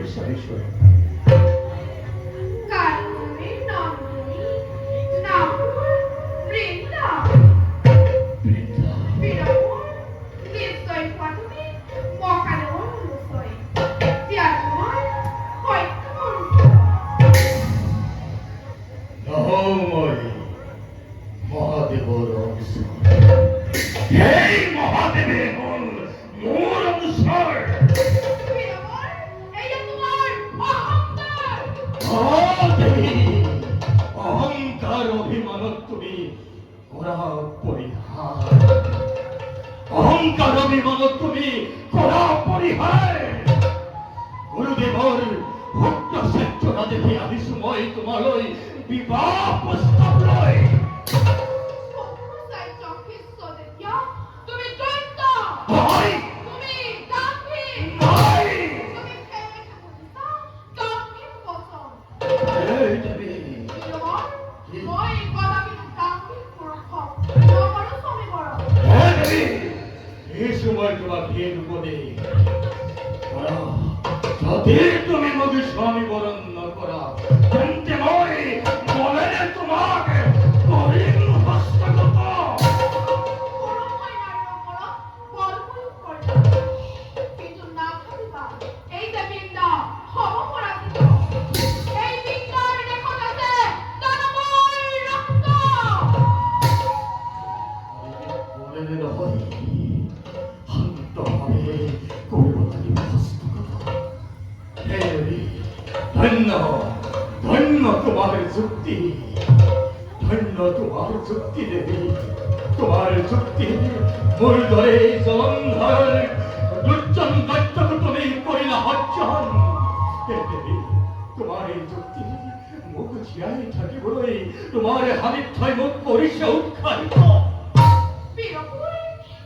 পরিচয় কারণে নন্দনী নামপুর বৃন্দা বৃদ্ধা বিরামন নিশ্চয় প্রথমে মকালেও নিশ্চয় ত্যাগময় হয়তো নহময় মহাদেবর অংশ এই মহাদেবে হল মোর অনুসার বিরামন এই তোমার অহংকার অহংকার অভিমান তুমি করা পরিহার অহংকার অভিমান তুমি করা পরিহার গুরুদেবর ভক্ত স্বেচ্ছতা দেখে আমি সময় তোমালৈ বিবাহ প্রস্তাব লয় সত্যসাই চক্ষে সদেতিয়া তুমি দৈত্য হয় তুমি গাম্ভীর হয় তুমি ফেলে থাকুনিতা গাম্ভীর পছন্দ এই দেবী বিরামন মই কদাপিনো গাম্ভীর পুরুষ নগর সমীবর হ্যাঁ দেবী এই সময় তোমার ভেদ উপদেশ করা যদি তুমি মধু স্বামী বরণ না করা জানতে মই বলে তোমাকে করিম হস্তগত পরময় নারীর উপর বল প্রয়োগ করতা কিন্তু না ভাবিবা এই যে বৃন্দা হব পরাজিত এই বৃন্দার রেখা আছে দানবই রক্ত বলে নহয় শান্ত ভাবে কৰিব লাগিব হস্তগত হে দেবী ধন্য ধন্য তোমার যুক্তি ধন্য তোমার যুক্তি দেবী তোমার যুক্তি মোর দরে জলন্ধর দুর্জন দৈত্যক তুমি করিলা হজ্জন হে দেবী তোমার এই যুক্তি মুখ জিয়াই থাকিবলৈ তোমাৰ হানিথয় মুখ কৰিছে উৎসাহিত বীরপুর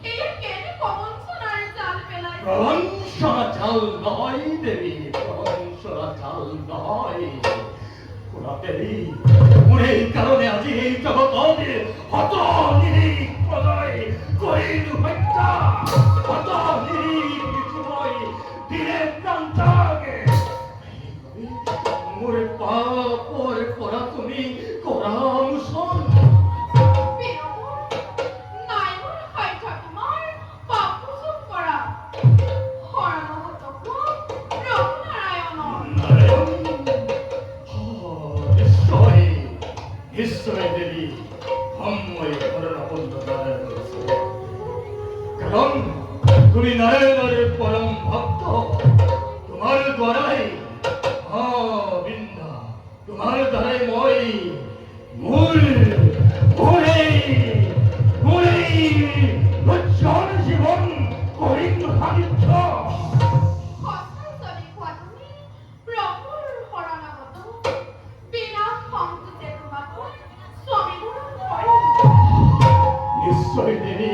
এই কেন কমনসনার জাল পেলাই প্রহংসরা চাল নয় দেবী প্রহংসরা চাল নয় ওরা দেবী ওর এই কারণে আজি এই জগতে হত নিরিখ প্রলয় করিল হত্যা হত নিরিখ জীবই দিনে প্রান্তাগে মোর পাপর করা তুমি করা মুসল বীরপুর নাইমুর হয় ঠাকুমার পাপ কুসুম করা হরানো হতক রঘুনারায়ণ নিশ্চয় নিশ্চয় দেবী ধম্মই করণ বন্ধ কারণ তুমি নারায়ণের পরম ভক্ত তোমার দ্বারাই বৃন্দা তোমার দ্বারাই মই মূল মূলে মূলে উজ্জ্বল জীবন করিম সাহিত্য হস্তান্তরে কোয়াতুনি প্রভুর হরণাগত বিনা সংযুতে তোমাকে স্বামী গুরু করে নিশ্চয় দেবী